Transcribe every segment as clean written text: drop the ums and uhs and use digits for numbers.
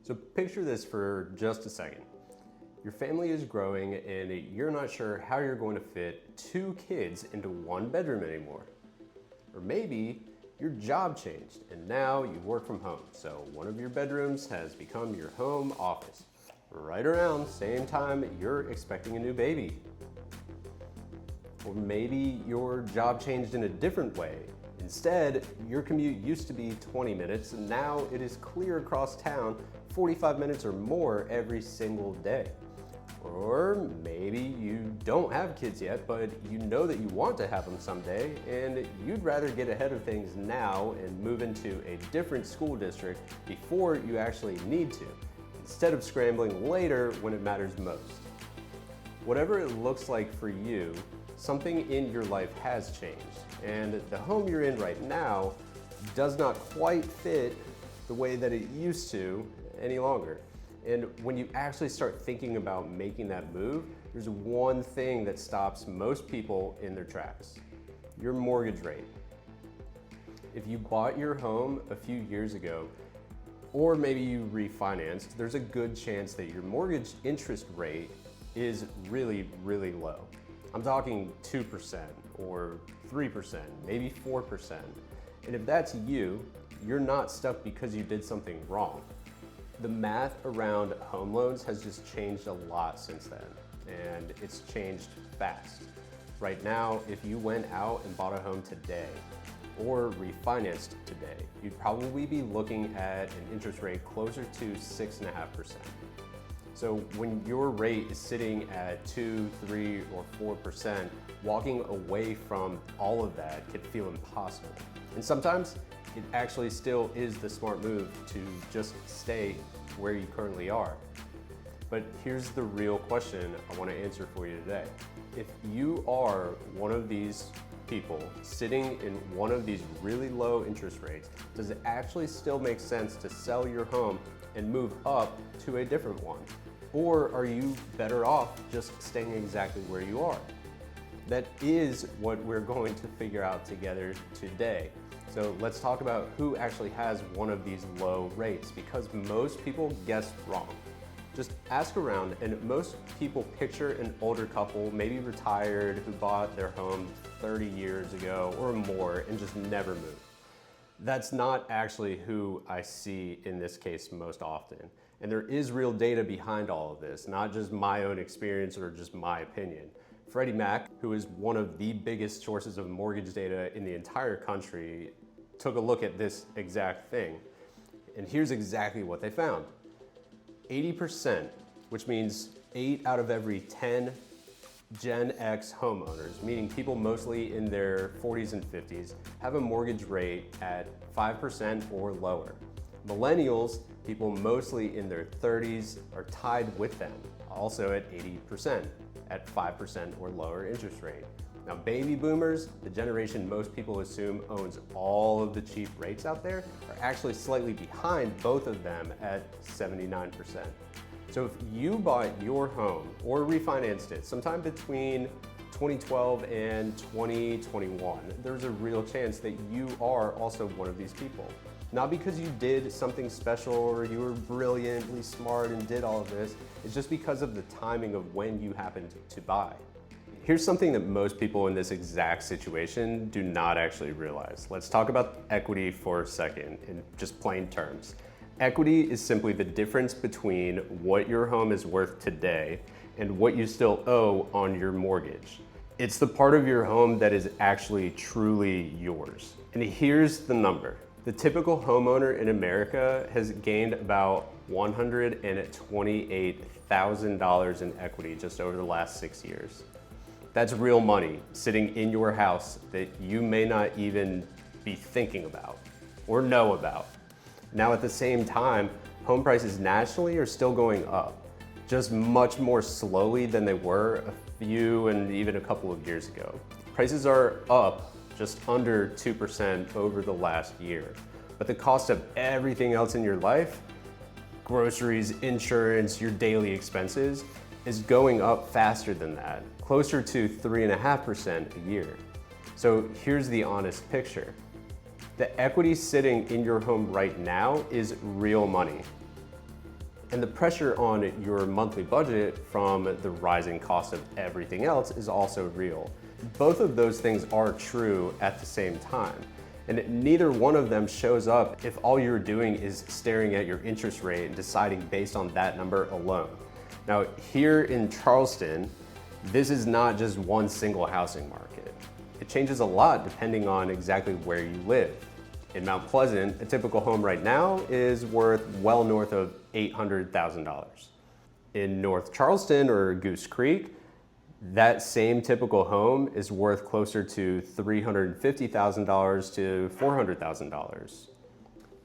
So picture this for just a second. Your family is growing and you're not sure how you're going to fit 2 kids into 1 bedroom anymore. Or maybe your job changed and now you work from home, so one of your bedrooms has become your home office. Right around the same time you're expecting a new baby. Or maybe your job changed in a different way. Instead, your commute used to be 20 minutes and now it is clear across town 45 minutes or more every single day. Or maybe you don't have kids yet, but you know that you want to have them someday and you'd rather get ahead of things now and move into a different school district before you actually need to, instead of scrambling later when it matters most. Whatever it looks like for you, something in your life has changed, and the home you're in right now does not quite fit the way that it used to any longer. And when you actually start thinking about making that move, there's one thing that stops most people in their tracks: your mortgage rate. If you bought your home a few years ago, or maybe you refinanced, there's a good chance that your mortgage interest rate is really, really low. I'm talking 2% or 3%, maybe 4%. And if that's you, you're not stuck because you did something wrong. The math around home loans has just changed a lot since then, and it's changed fast. Right now, if you went out and bought a home today or refinanced today, you'd probably be looking at an interest rate closer to 6.5%. So when your rate is sitting at 2, 3, or 4%, walking away from all of that can feel impossible. And sometimes it actually still is the smart move to just stay where you currently are. But here's the real question I want to answer for you today. If you are one of these people sitting in one of these really low interest rates, does it actually still make sense to sell your home and move up to a different one? Or are you better off just staying exactly where you are? That is what we're going to figure out together today. So let's talk about who actually has one of these low rates, because most people guess wrong. Just ask around and most people picture an older couple, maybe retired, who bought their home 30 years ago or more and just never moved. That's not actually who I see in this case most often. And there is real data behind all of this, not just my own experience or just my opinion. Freddie Mac, who is one of the biggest sources of mortgage data in the entire country, took a look at this exact thing. And here's exactly what they found. 80%, which means 8 out of every 10 Gen X homeowners, meaning people mostly in their 40s and 50s, have a mortgage rate at 5% or lower. Millennials, people mostly in their 30s, are tied with them, also at 80%, at 5% or lower interest rate. Now, baby boomers, the generation most people assume owns all of the cheap rates out there, are actually slightly behind both of them at 79%. So if you bought your home or refinanced it sometime between 2012 and 2021, there's a real chance that you are also one of these people. Not because you did something special or you were brilliantly smart and did all of this, it's just because of the timing of when you happened to buy. Here's something that most people in this exact situation do not actually realize. Let's talk about equity for a second in just plain terms. Equity is simply the difference between what your home is worth today and what you still owe on your mortgage. It's the part of your home that is actually truly yours. And here's the number. The typical homeowner in America has gained about $128,000 in equity just over the last 6 years. That's real money sitting in your house that you may not even be thinking about or know about. Now, at the same time, home prices nationally are still going up, just much more slowly than they were a few and even a couple of years ago. Prices are up just under 2% over the last year. But the cost of everything else in your life, groceries, insurance, your daily expenses, is going up faster than that, closer to 3.5% a year. So here's the honest picture. The equity sitting in your home right now is real money. And the pressure on your monthly budget from the rising cost of everything else is also real. Both of those things are true at the same time. And neither one of them shows up if all you're doing is staring at your interest rate and deciding based on that number alone. Now, here in Charleston, this is not just one single housing market. It changes a lot depending on exactly where you live. In Mount Pleasant, a typical home right now is worth well north of $800,000. In North Charleston or Goose Creek, that same typical home is worth closer to $350,000 to $400,000.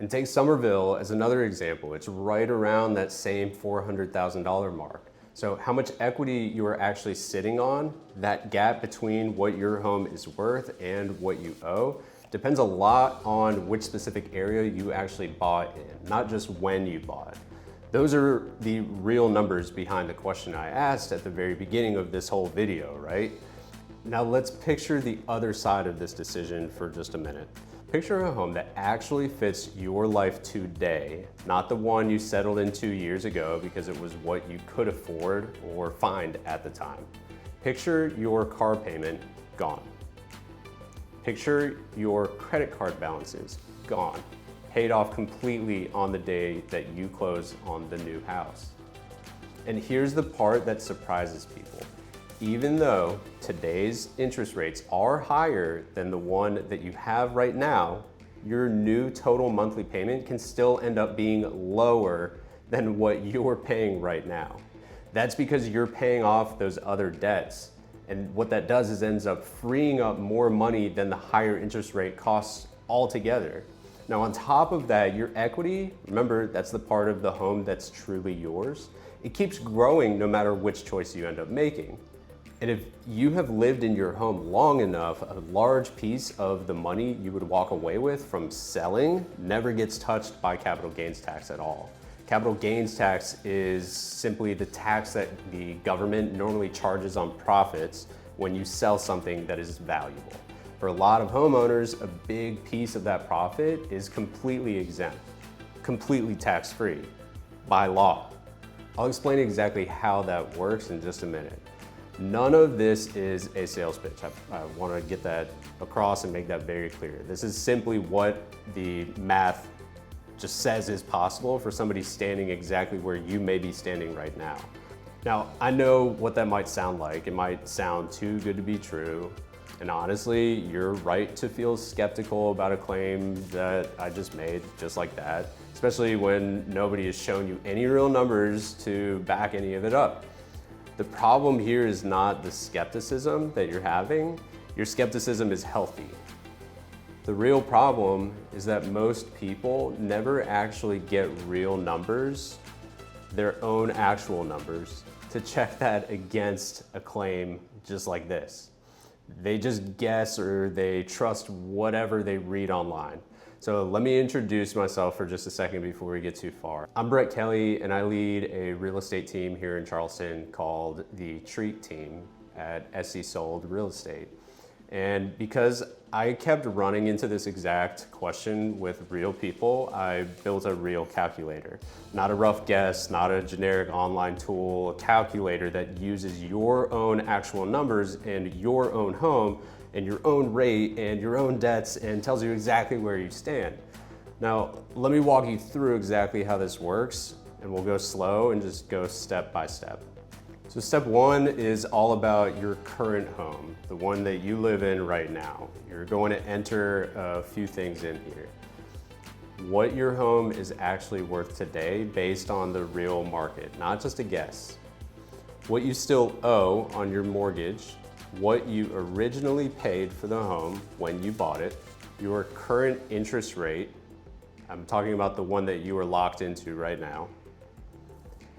And take Somerville as another example. It's right around that same $400,000 mark. So how much equity you are actually sitting on, that gap between what your home is worth and what you owe, depends a lot on which specific area you actually bought in, not just when you bought. Those are the real numbers behind the question I asked at the very beginning of this whole video, right? Now let's picture the other side of this decision for just a minute. Picture a home that actually fits your life today, not the one you settled into years ago because it was what you could afford or find at the time. Picture your car payment gone. Picture your credit card balances gone, paid off completely on the day that you close on the new house. And here's the part that surprises people. Even though today's interest rates are higher than the one that you have right now, your new total monthly payment can still end up being lower than what you're paying right now. That's because you're paying off those other debts. And what that does is ends up freeing up more money than the higher interest rate costs altogether. Now on top of that, your equity, remember that's the part of the home that's truly yours, it keeps growing no matter which choice you end up making. And if you have lived in your home long enough, a large piece of the money you would walk away with from selling never gets touched by capital gains tax at all. Capital gains tax is simply the tax that the government normally charges on profits when you sell something that is valuable. For a lot of homeowners, a big piece of that profit is completely exempt, completely tax-free by law. I'll explain exactly how that works in just a minute. None of this is a sales pitch. I want to get that across and make that very clear. This is simply what the math just says is possible for somebody standing exactly where you may be standing right now. Now, I know what that might sound like. It might sound too good to be true. And honestly, you're right to feel skeptical about a claim that I just made, just like that, especially when nobody has shown you any real numbers to back any of it up. The problem here is not the skepticism that you're having. Your skepticism is healthy. The real problem is that most people never actually get real numbers, their own actual numbers, to check that against a claim just like this. They just guess or they trust whatever they read online. So let me introduce myself for just a second before we get too far. I'm Kelley and I lead a real estate team here in Charleston called the Treat Team at SC Sold Real Estate. And because I kept running into this exact question with real people, I built a real calculator. Not a rough guess, not a generic online tool, a calculator that uses your own actual numbers and your own home and your own rate and your own debts and tells you exactly where you stand. Now, let me walk you through exactly how this works, and we'll go slow and just go step by step. So step one is all about your current home, the one that you live in right now. You're going to enter a few things in here. What your home is actually worth today based on the real market, not just a guess. What you still owe on your mortgage, what you originally paid for the home when you bought it, your current interest rate, I'm talking about the one that you are locked into right now,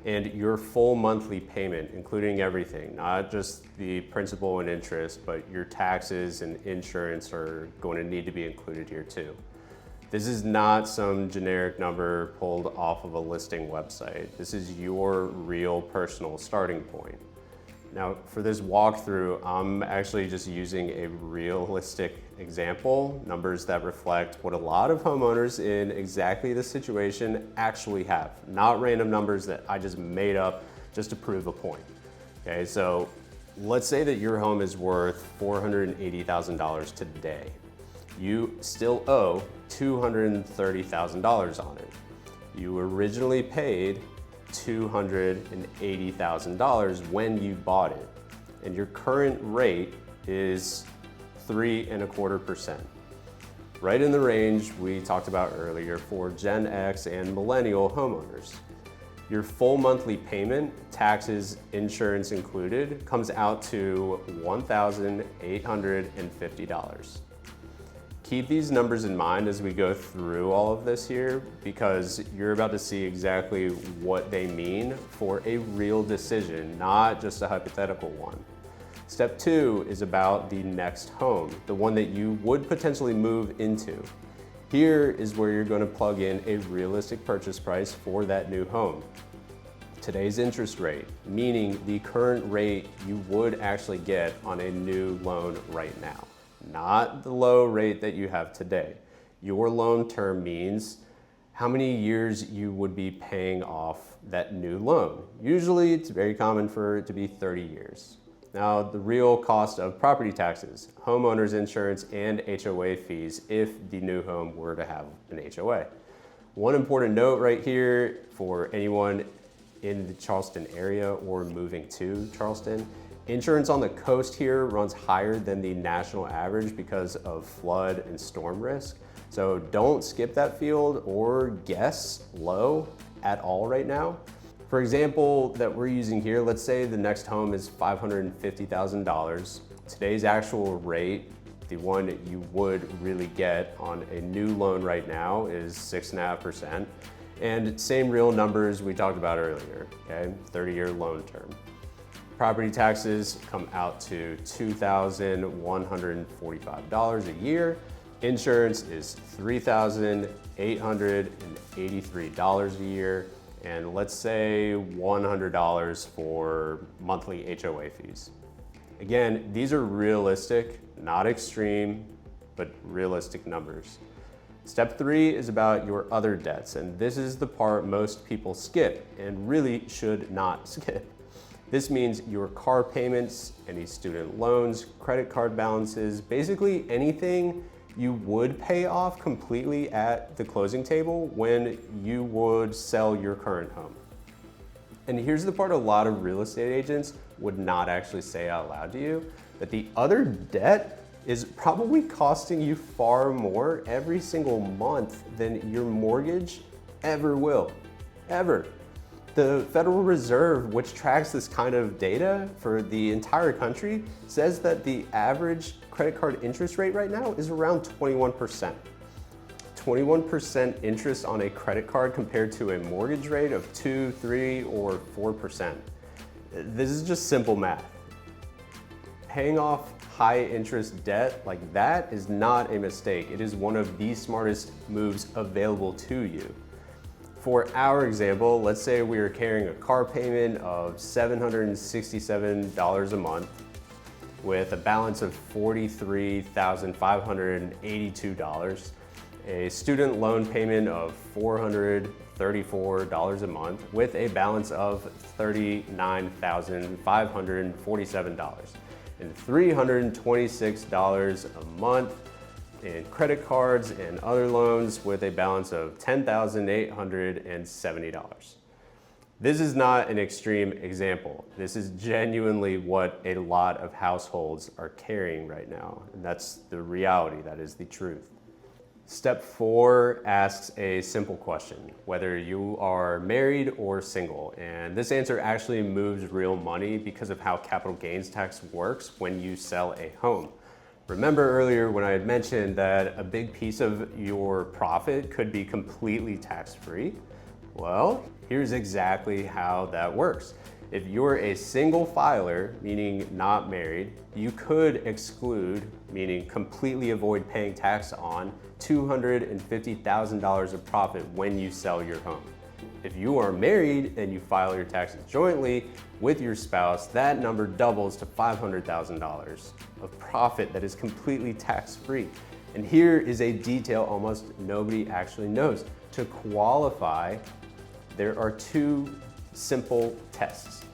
and your full monthly payment, including everything, not just the principal and interest, but your taxes and insurance are going to need to be included here too. This is not some generic number pulled off of a listing website. This is your real personal starting point. Now, for this walkthrough, I'm actually just using a realistic example, numbers that reflect what a lot of homeowners in exactly this situation actually have, not random numbers that I just made up just to prove a point. Okay, so let's say that your home is worth $480,000 today. You still owe $230,000 on it. You originally paid $280,000 when you bought it, and your current rate is 3.25%. Right in the range we talked about earlier for Gen X and millennial homeowners. Your full monthly payment, taxes, insurance included, comes out to $1,850. Keep these numbers in mind as we go through all of this here, because you're about to see exactly what they mean for a real decision, not just a hypothetical one. Step 2 is about the next home, the one that you would potentially move into. Here is where you're going to plug in a realistic purchase price for that new home. Today's interest rate, meaning the current rate you would actually get on a new loan right now. Not the low rate that you have today. Your loan term means how many years you would be paying off that new loan. Usually it's very common for it to be 30 years. Now, the real cost of property taxes, homeowners insurance, and HOA fees if the new home were to have an HOA. One important note right here for anyone in the Charleston area or moving to Charleston, insurance on the coast here runs higher than the national average because of flood and storm risk. So don't skip that field or guess low at all right now. For example, that we're using here, let's say the next home is $550,000. Today's actual rate, the one that you would really get on a new loan right now, is 6.5%. And same real numbers we talked about earlier, okay? 30-year loan term. Property taxes come out to $2,145 a year. Insurance is $3,883 a year. And let's say $100 for monthly HOA fees. Again, these are realistic, not extreme, but realistic numbers. Step 3 is about your other debts, and this is the part most people skip and really should not skip. This means your car payments, any student loans, credit card balances, basically anything you would pay off completely at the closing table when you would sell your current home. And here's the part a lot of real estate agents would not actually say out loud to you, that the other debt is probably costing you far more every single month than your mortgage ever will, ever. The Federal Reserve, which tracks this kind of data for the entire country, says that the average credit card interest rate right now is around 21%. 21% interest on a credit card compared to a mortgage rate of 2, 3, or 4%. This is just simple math. Paying off high interest debt like that is not a mistake. It is one of the smartest moves available to you. For our example, let's say we are carrying a car payment of $767 a month with a balance of $43,582, a student loan payment of $434 a month with a balance of $39,547, and $326 a month in credit cards and other loans with a balance of $10,870. This is not an extreme example. This is genuinely what a lot of households are carrying right now. And that's the reality, that is the truth. Step 4 asks a simple question, whether you are married or single. And this answer actually moves real money because of how capital gains tax works when you sell a home. Remember earlier when I had mentioned that a big piece of your profit could be completely tax-free? Well, here's exactly how that works. If you're a single filer, meaning not married, you could exclude, meaning completely avoid paying tax on, $250,000 of profit when you sell your home. If you are married and you file your taxes jointly with your spouse, that number doubles to $500,000 of profit that is completely tax-free. And here is a detail almost nobody actually knows. To qualify, there are two simple tests.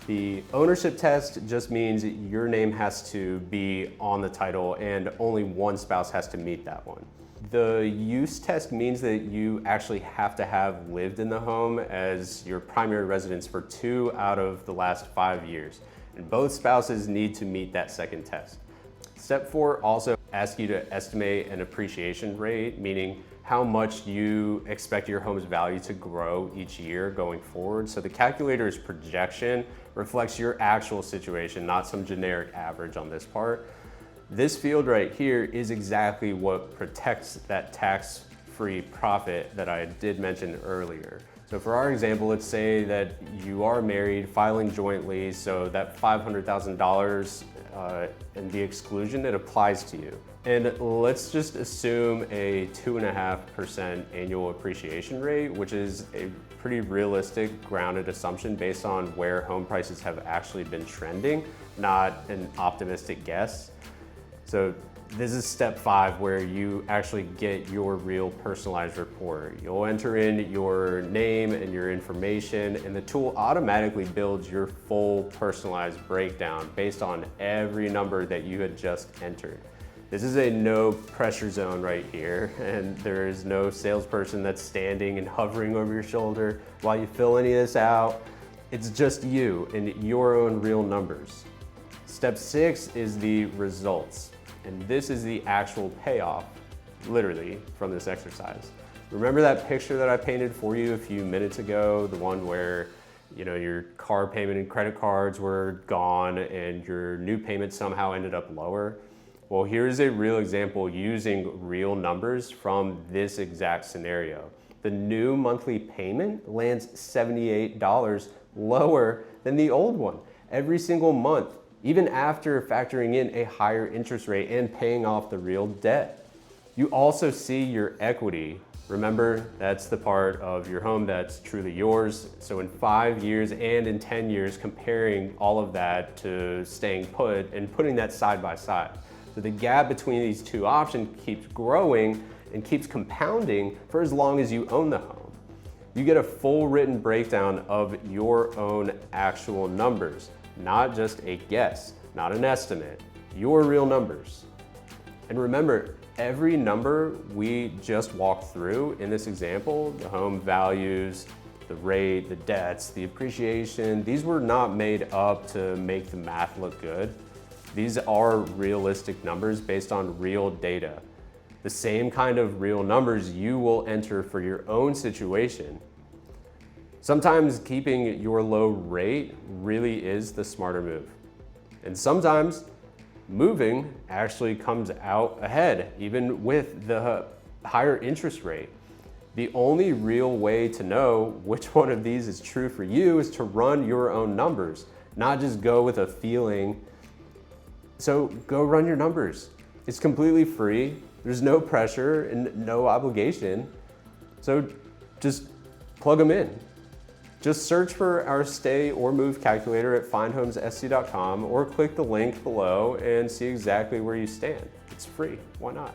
The ownership test just means your name has to be on the title and only one spouse has to meet that one. The use test means that you actually have to have lived in the home as your primary residence for 2 out of the last 5 years. And both spouses need to meet that second test. Step 4 also asks you to estimate an appreciation rate, meaning how much you expect your home's value to grow each year going forward. So the calculator's projection reflects your actual situation, not some generic average on this part. This field right here is exactly what protects that tax-free profit that I did mention earlier. So for our example, let's say that you are married, filing jointly, so that $500,000 and the exclusion, it applies to you. And let's just assume a 2.5% annual appreciation rate, which is a pretty realistic, grounded assumption based on where home prices have actually been trending, not an optimistic guess. So this is step 5 where you actually get your real personalized report. You'll enter in your name and your information, and the tool automatically builds your full personalized breakdown based on every number that you had just entered. This is a no pressure zone right here, and there is no salesperson that's standing and hovering over your shoulder while you fill any of this out. It's just you and your own real numbers. Step 6 is the results. And this is the actual payoff, literally, from this exercise. Remember that picture that I painted for you a few minutes ago, the one where your car payment and credit cards were gone and your new payment somehow ended up lower? Well, here's a real example using real numbers from this exact scenario. The new monthly payment lands $78 lower than the old one every single month, even after factoring in a higher interest rate and paying off the real debt. You also see your equity. Remember, that's the part of your home that's truly yours. So in 5 years and in 10 years, comparing all of that to staying put and putting that side by side. So the gap between these two options keeps growing and keeps compounding for as long as you own the home. You get a full written breakdown of your own actual numbers. Not just a guess, not an estimate, your real numbers. And remember, every number we just walked through in this example, the home values, the rate, the debts, the appreciation, these were not made up to make the math look good. These are realistic numbers based on real data. The same kind of real numbers you will enter for your own situation. Sometimes keeping your low rate really is the smarter move. And sometimes moving actually comes out ahead, even with the higher interest rate. The only real way to know which one of these is true for you is to run your own numbers, not just go with a feeling. So go run your numbers. It's completely free. There's no pressure and no obligation. So just plug them in. Just search for our stay or move calculator at findhomessc.com or click the link below and see exactly where you stand. It's free. Why not?